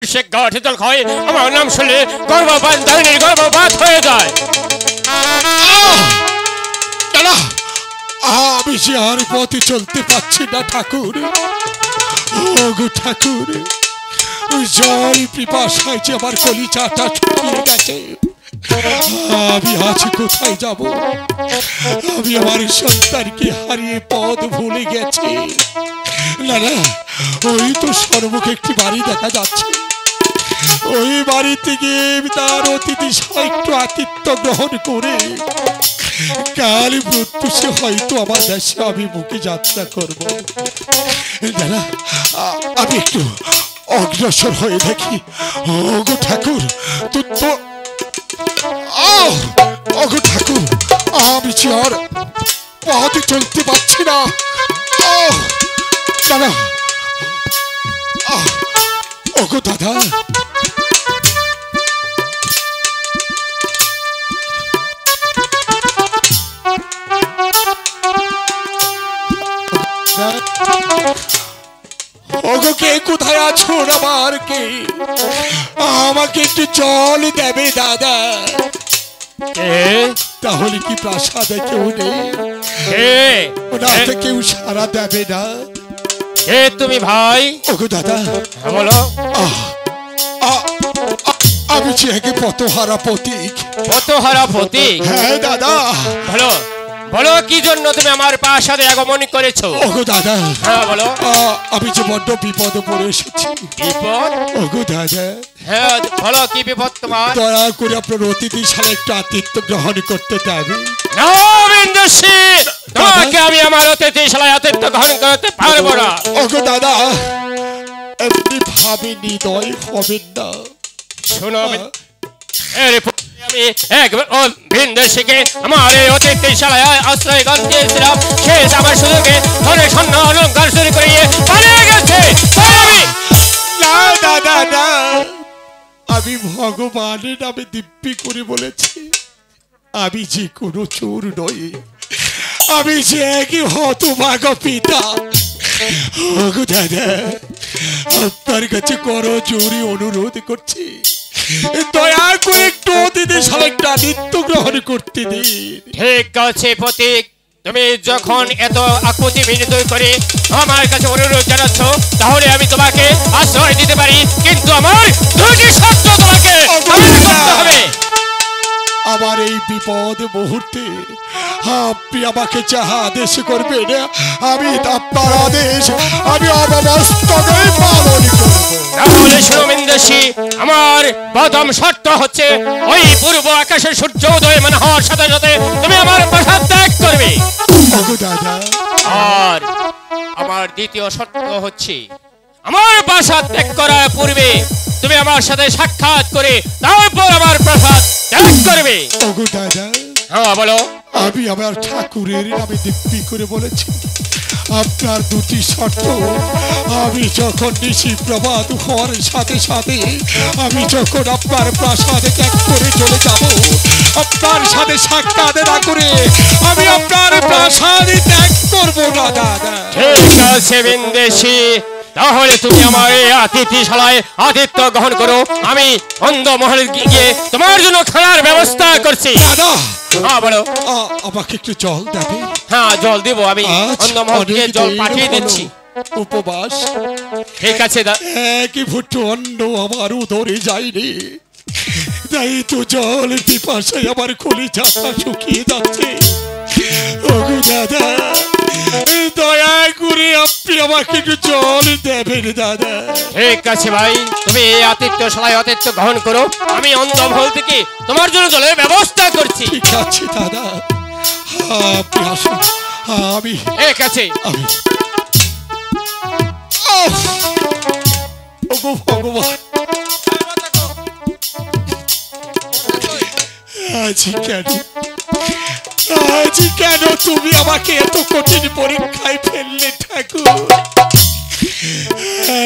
অভিষেক গাঠে দল হয় আমার নাম শুনলে গর্ভপাত দারিণীর গর্ভপাত হয়ে যায়। আমি যে আর পথে চলতে পারছি না ঠাকুর। ওগো ঠাকুর, জল পিপাসায় যে আমার কলিজাটা শুকিয়ে গেছে। আমি আজ কোথায় যাব? আমি আমার সন্তানকে হারিয়ে পথ ভুলে গেছি। না না, ওই তো সর্বকে একটি বাড়ি দেখা যাচ্ছে। ওই বাড়ি থেকে তার অতিথি একটু আতিথ্য গ্রহণ করে কাল প্রত্যুষে হয়তো আমার দেশে আমি মুখে যাত্রা করবো। দাদা, আমি একটু অগ্রসর হয়ে দেখি। ওগো ঠাকুর, ওগো ঠাকুর, আমি যে আর পথে চলতে পারছি না। দাদা, ওগো দাদা, ওগো কে কোথায় আছো? আমার কে? আমাকে একটু জল দেবে দাদা। তাহলে কি প্রাসাদে কেউ নেই? ওনাতে কেউ সারা দেবে না? তুমি ভাই? ওগো দাদা, বলো। আমি যে একে পথহারা প্রতীক। পথহারা প্রতীক? হ্যাঁ দাদা। বলো বলো, কি জন্য তুমি আমার প্রাসাদে আগমন করেছো? ওগো দাদা, হ্যাঁ বলো। আমি যে বড্ড বিপদে পড়ে এসেছি। বিপদ? ওগো দাদা, হ্যাঁ বলো, কি বিপদ তোমার? দয়া করে আপনার অতিথিশালায় একটু আতিথ্য গ্রহণ করতে দেবে? না বিন্দুশ্রী, তোমাকে আমি আমার অতিথিশালায় আতিথ্য গ্রহণ করতে পারবো না। ওগো দাদা, এমনি ভাবে নিদয় হবেন না। শোনো, আমি একবার বিন্দুশ্রীকে আমার এই অতিথিশালায় আশ্রয় দিয়েছিলাম। সে আমার সুযোগে ধরে স্বর্ণ অলঙ্কার চুরি করিয়ে পালিয়ে গেছে। না দাদা না, আমি ভগবানের নামে দিব্যি করে বলেছি, আমি যে কোনো চোর নই। আমি যে একই হতভাগা পিতা। ওগো দাদা, আপনার কাছে করো জোরে অনুরোধ করছি, দয়া করে একটু অতিথিশালায় একটা আতিথ্য গ্রহণ করতে দিন। ঠিক আছে প্রতীক, তুমি যখন এত আকুতি বিনীত করে আমার কাছে অনুরোধ জানাচ্ছ, তাহলে আমি তোমাকে আশ্রয় দিতে পারি, কিন্তু আমার দুটি শর্ত তোমাকে করতে হবে। আমার এই বিপদ মুহূর্তে আপনি আমাকে যাহা আদেশ করবেন, আমি আপনার আদেশ আমি অবমস্তকে পালন করব। তাহলে শোনো বিন্দুশ্রী, আমার প্রথম শর্ত হচ্ছে ওই পূর্ব আকাশের সূর্য উদয়মান হওয়ার সাথে সাথে তুমি আমার প্রাসাদ ত্যাগ করবে। আর আমার দ্বিতীয় শর্ত হচ্ছে আমার প্রাসাদ ত্যাগ করার পূর্বে তুমি আমার সাথে সাক্ষাৎ করে তারপর আমার প্রাসাদ ত্যাগ করবে। হ্যাঁ বলো। আমি আমার ঠাকুরের নামে দিব্যি করে বলেছি, আপনার দুটি শর্ত, আমি যখন নিশি প্রভাত হওয়ার সাথে সাথে আমি যখন আপনার প্রাসাদে ত্যাগ করে চলে যাব, আপনার সাথে সাক্ষাৎ না করে আমি আপনার প্রাসাদে ত্যাগ করবো না দাদা। ঠিক আছে বিন্দেশী, তাহলে তুমি আমার এই আতিথ্যশালায় আতিথ্য গ্রহণ করো। আমি অন্ধমহলে গিয়ে তোমার জন্য খাওয়ার ব্যবস্থা করছি। দাদা, হ্যাঁ বলো। আমাকে একটু জল দেবে? হ্যাঁ জল দিব, আমি অন্ধমহল থেকে জল পাঠিয়ে দিচ্ছি। উপবাস? ঠিক আছে। একই ফুট অন্ন আমার উদরে যায়নি, তাই তো জল পিপাসায় আমার কলিজাটা শুকিয়ে যাচ্ছে। ওগো দাদা, দয়া করে আপনি আমাকে একটু জল দেবেন দাদা। ঠিক আছে ভাই, তুমি এই আতিথ্যশালায় আতিথ্য গ্রহণ করো, আমি অন্ধমহল থেকে তোমার জন্য জলের ব্যবস্থা করছি। ঠিক আছে দাদা, আপনি আসুন। আমি ঠিক আছে। ওগো ভগবান, আজ কেন তুমি আমাকে এত কঠিন পরীক্ষায় ফেললে ঠাকুর?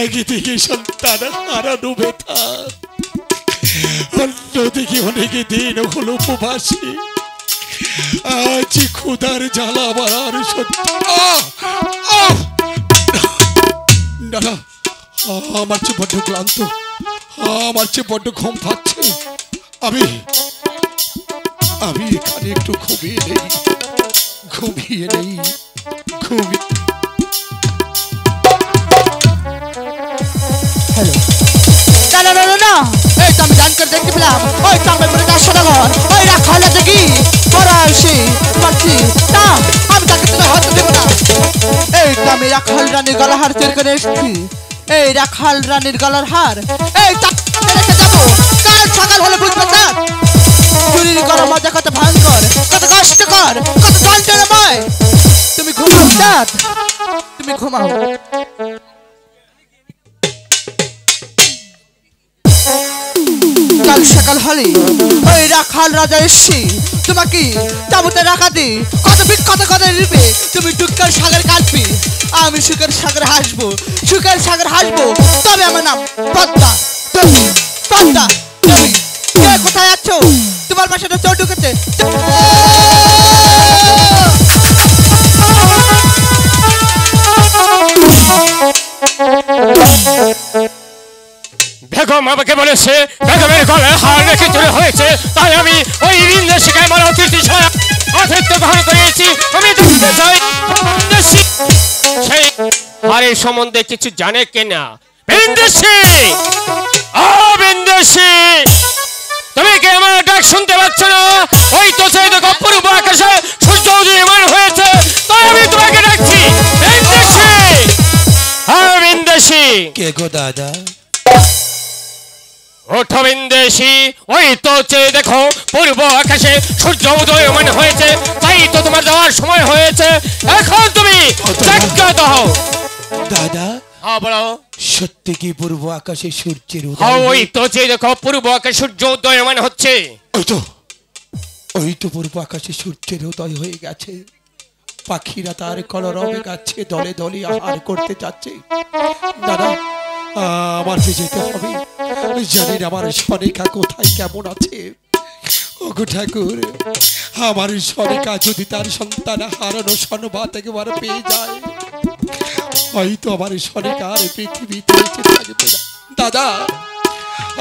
একদিকে সন্তান হারানো ব্যথা, অন্যদিকে অনেক দিন হলো উপবাসী, আজ ক্ষুধার জ্বালা আমার আর না, আমার যে বড্ড ক্লান্ত, আমার চেয়ে বড্ড ঘুম পাচ্ছে। আমি আমি এখানে একটু ঘুমিয়ে নেই, ঘুমিয়ে নেই, ঘুমিয়ে। হ্যালো, না না না না না, এই তো আমি জান করে দেখতে পেলাম ওই চাপে পড়ে তার সদাগর ওই রাখালে দেখি পড়া এসে পাচ্ছি না, আমি তাকে তো হতে দেবো না। এই তো আমি রাখাল রানীর গলার হার চুরি করে এসেছি, এই রাখাল রানীর গলার হার এই চাপে রেখে যাবো, কাল সকাল হলে বুঝবে না চুরির করা মজা কত ভয়ঙ্কর, কত কষ্টকর, কত যন্ত্রণাময়। তুমি ঘুমাও চাঁদ, তুমি ঘুমাও। কাল সকাল হলে ওই রাখাল রাজা এসছি তোমাকে তাবুতে রাখা দি কত বিখ্যাত কথা নিবে, তুমি দুঃখের সাগর কাটবি, আমি সুখের সাগর হাসবো, সুখের সাগর হাসবো। তবে আমার নাম পদ্মা। তুমি পদ্মা, তুমি কে কোথায় আছো? তোমার পাশে তো চোর ঢুকেছে। বেগম আমাকে বলেছে বেগমের গলায় হার রেখে চুরি হয়েছে, তাই আমি ওই বিন্দেশীকে আমার অতিথি অতিথ্য গ্রহণ করিয়েছি। আমি দেখতে চাই সেই হারের সম্বন্ধে কিছু জানে কিনা। বিন্দেশী, ও বিন্দেশী, তুমি কি আমার ডাক শুনতে পাচ্ছ না? ওই তো সেই দেখো পূর্ব আকাশে সূর্য উদীয়মান হয়েছে, তাই আমি তোমাকে ডাকছি। বিন্দেশী, হ্যাঁ বিন্দেশী। কে গো দাদা? ওঠো বিন্দেশী, ওই তো চেয়ে দেখো পূর্ব আকাশে সূর্য উদীয়মান হয়েছে, তাই তো তোমার যাওয়ার সময় হয়েছে। এখন তুমি জাগ্রত হও। দাদা, হ্যাঁ বলো। সত্যি কি পূর্ব আকাশে সূর্যের হ্যাঁ, উদয়? ওই তো চেয়ে দেখো পূর্ব আকাশে সূর্য উদীয়মান হচ্ছে। ওই তো পূর্ব আকাশে সূর্যের উদয় হয়ে গেছে। পাখিরা তার কলরবে গাছে দলে দলে আহার করতে যাচ্ছে। দাদা, আমার যে যেতে হবে, জানি না আমার সনিকা কোথায় কেমন আছে। ওগো ঠাকুর, আমার সনিকা যদি তার সন্তান হারানো সংবাদ একেবারে পেয়ে যায়, হয়তো আমার সনিকা আর পৃথিবীতে বেঁচে থাকবে না। দাদা,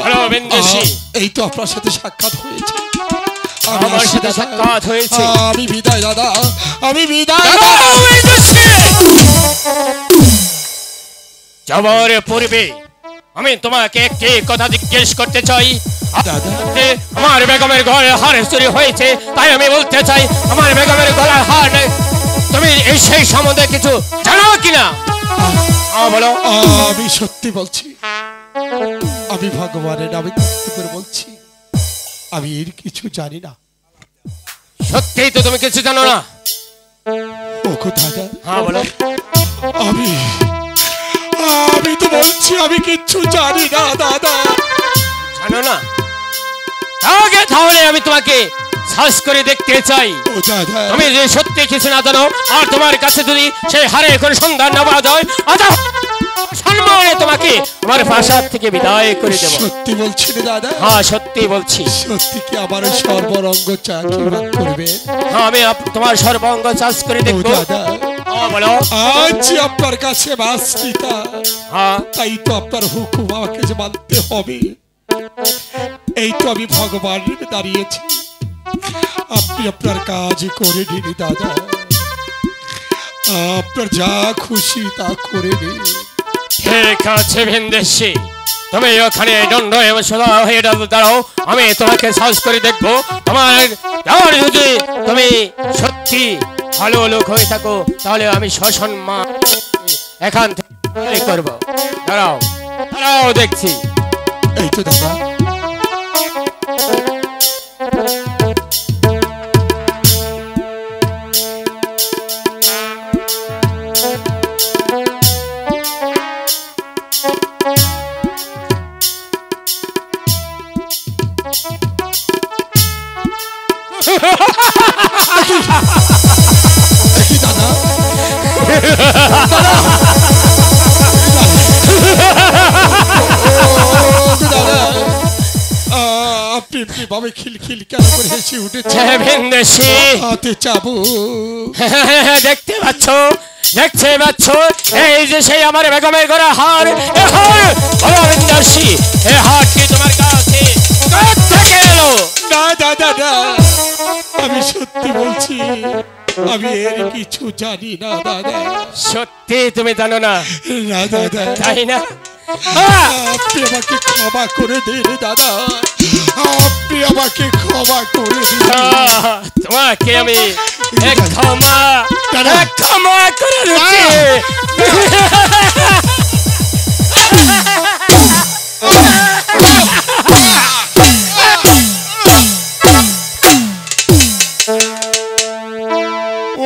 হ্যালো বিন্দেশী, এই তো আপনার সাথে সাক্ষাৎ হয়েছে। আমার সাথে সাক্ষাৎ হয়েছে। আমি বিদায় দাদা, আমি বিদায়। যাবার পূর্বে আমি তোমাকে একটি কথা জিজ্ঞেস করতে চাই। আমার বেগমের গলার হার চুরি হয়েছে, তাই আমি বলতে চাই আমার বেগমের গলার হার তুমি এই সেই সম্বন্ধে কিছু জানো কিনা? বলো। আমি সত্যি বলছি, আমি ভগবানের নামে সত্যি করে বলছি, আমি এর কিছু জানি না। সত্যিই তো তুমি কিছু জানো না? ওগো দাদা, হ্যাঁ বলো। আমি তো বলছি আমি কিচ্ছু জানি না দাদা। জানো না? তাহলে আমি তোমাকে সার্চ করে দেখতে চাই। ও দাদা, তুমি যে সত্যি কিছু না জানো আর তোমার কাছে যদি সেই হারের কোনো সন্ধান না পাওয়া যায়, সম্মানে তোমাকে আমার প্রাসাদ থেকে বিদায় করে দেব। সত্যি বলছি না দাদা? হ্যাঁ সত্যি বলছি। সত্যি কি আমার সর্বরঙ্গ চাকরি করবে? হ্যাঁ, আমি তোমার সর্বাঙ্গ চাষ করে দেখব। দাদা, বলো। আজ আপনার কাছে বাস্তিতা, হ্যাঁ তাই তো আপনার হুকুম আমাকে যে মানতে হবে। এই তো আমি ভগবান দাঁড়িয়েছি, আপনি আপনার কাজ করে নিন দাদা, আপনার যা খুশি তা করে নিন। ঠিক আছে ভিনদেশী, তুমি ওখানে দণ্ড এবং সোজা হয়ে দাঁড়াও, আমি তোমাকে সার্চ করে দেখবো। আমার যদি তুমি সত্যি ভালো লোক হয়ে থাকো, তাহলে আমি সসম্মান এখান থেকে করবো। দাঁড়াও দাঁড়াও, দেখছি। এই তো দাদা, ভাবে খিলখিল কেন করে হেসে উঠেছে। ভিনদেশী হাতে চাবু দেখতে পাচ্ছ দেখতে পাচ্ছ এই যে সেই আমার বেগমের গড়া হার, এ হার বলো বিন্দাসী, এ হার কি তোমার কাছে কোথা থেকে এলো? না দাদা না, আমি সত্যি বলছি, আমি এর কিছু জানি না দাদা। সত্যি তুমি জানো না? না দাদা। তাই না? আপনি আমাকে ক্ষমা করে দিন দাদা, আপনি আমাকে ক্ষমা করে দিন। তোমাকে আমি ক্ষমা করে দিচ্ছি।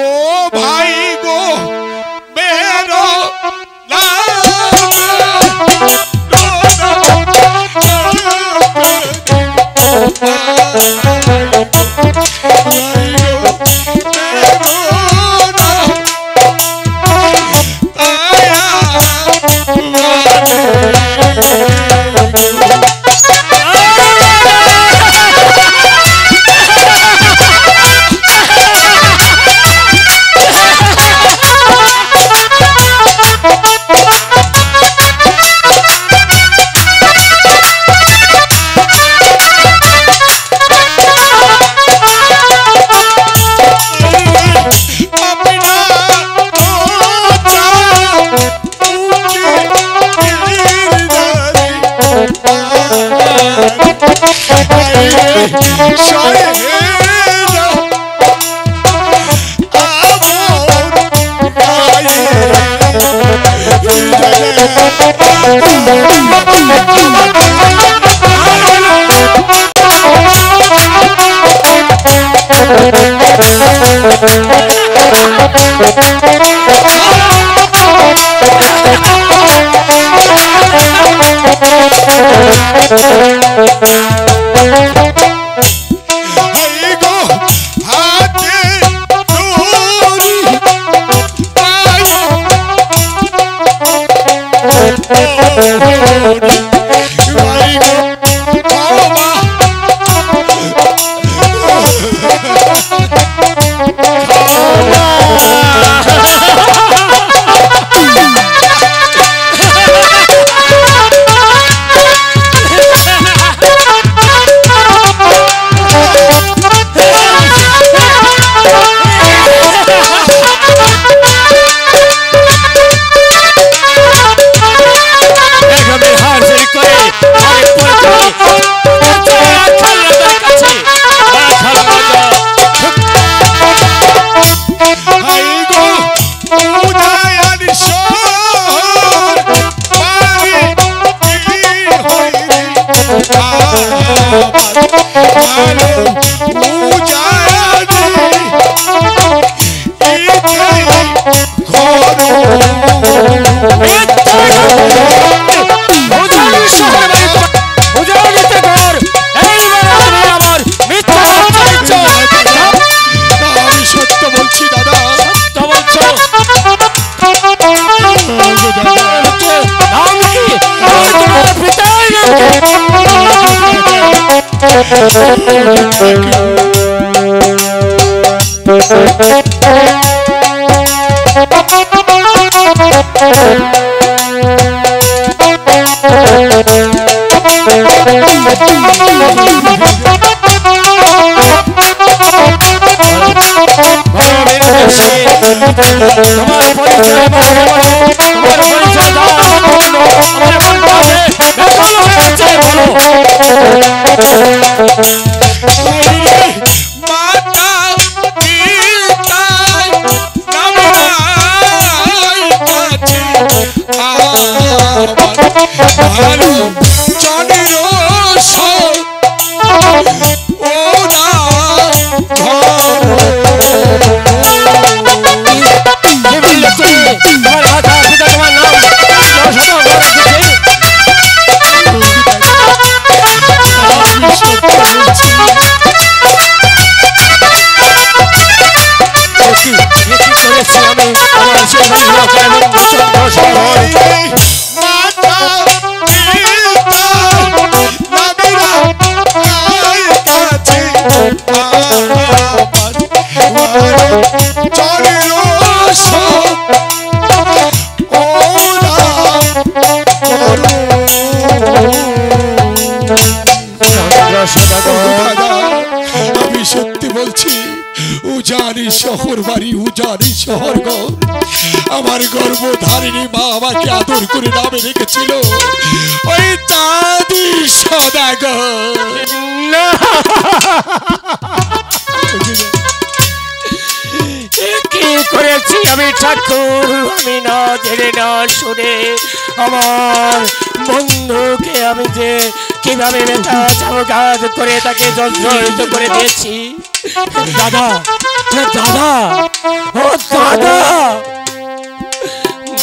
ও ভাই গো বেরো বাপর বাড়ি উজানি শহর গো, আমার গর্ভধারিণী মা আমাকে আদর করে নামে রেখেছিল ওই চাঁদি সদাগর। না, কি করেছি আমি ঠাকুর? আমি না জেনে না শুনে আমার বন্ধুকে আমি যে কিভাবে চামগাদ করে তাকে জর্জরিত করে দিয়েছি। দাদা, দাদা, ও দাদা,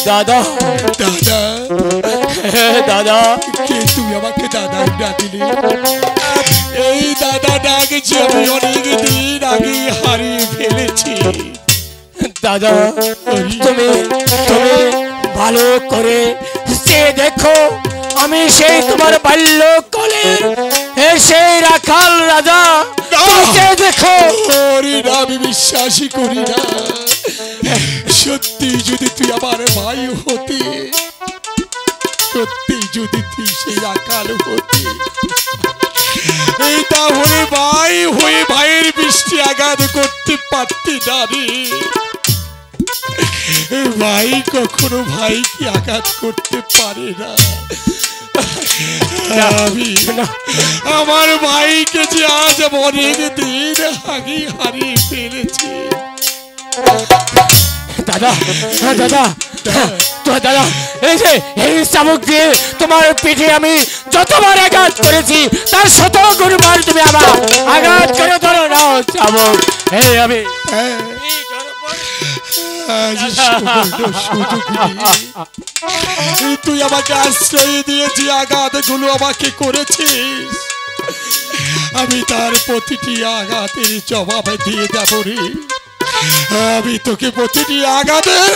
দাদা, দাদা, দাদা, কে তুই আমাকে দাদা ডাকিলি? এই দাদা ডাকছি আমি অনেক দিন আগে হারিয়ে ফেলেছি। দাদা, তুমি তুমি ভালো করে সে দেখো, আমি সেই তোমার বাল্যকালে সেই রাখাল রাজা। দেখো, আমি বিশ্বাসই করি না। সত্যি যদি তুই আমার ভাই হতে, সত্যি যদি তুই সেই রাখাল হতে, এই তাহলে ভাই হয়ে ভাইয়ের বৃষ্টি আঘাত করতে পারতি না রে। ভাই কখনো ভাইকে আঘাত করতে পারে না। আমি আমার ভাইকে যে আজ অনেক দিন আগে হারিয়ে ফেলেছি। দাদা, দাদা, দাদা, এই যে এই চাবুক দিয়ে তোমার পিঠে আমি যতবার আঘাত করেছি তার 100 গুণবার তুমি আমার আঘাত করে ধরো না চাবুক। এই আমি তুই আমাকে আশ্রয় দিয়েছি, আঘাত গুলো আমাকে করেছিস, আমি তার প্রতিটি আঘাতের জবাব দিয়ে যাব রে। আমি তোকে প্রতিটি আঘাতের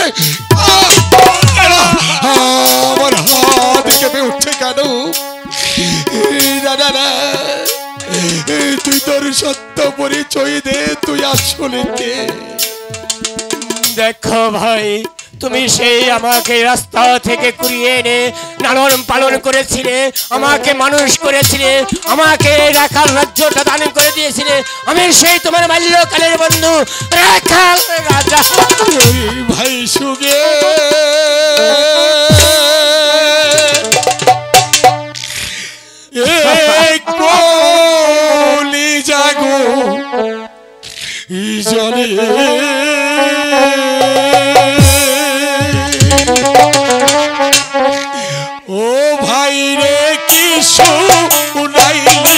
আমার হাত কেঁপে উঠছে কেন? না, তুই তোর সত্য পরিচয় দে, তুই আসলে কে? দেখো ভাই, তুমি সেই আমাকে রাস্তা থেকে কুড়িয়ে এনে লালন পালন করেছিলে, আমাকে মানুষ করেছিলে, আমাকে রাখাল রাজ্যটা দান করে দিয়েছিলে। আমি সেই তোমার বাল্যকালের বন্ধু রাখাল রাজা। ভাই সুগে কলি জাগো জলে ও ভাই রে কি শুনাইলে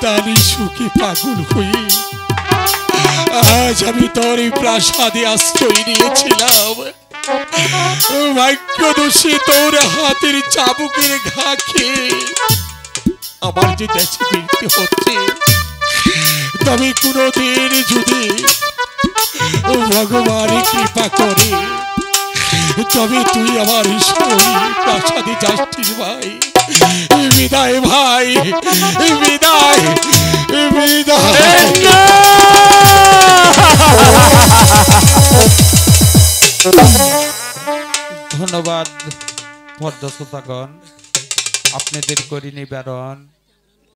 সন্তানের সুখে পাগল হয়ে আজ আমি তোর এই প্রাসাদে আশ্রয় নিয়েছিলাম। ভাগ্য দোষে তোর হাতের চাবুকের ঘা খেয়ে আমার যে দেশে ফিরতে হচ্ছে, তবে কোনদিন যদি ভগবান কৃপা করে তবে তুই আমার প্রাসাদে যাচ্ছিস ভাই। বিদায় ভাই, বিদায়, বিদায়। ধন্যবাদ পর্যটকগণ, আপনাদের করি নিবারণ।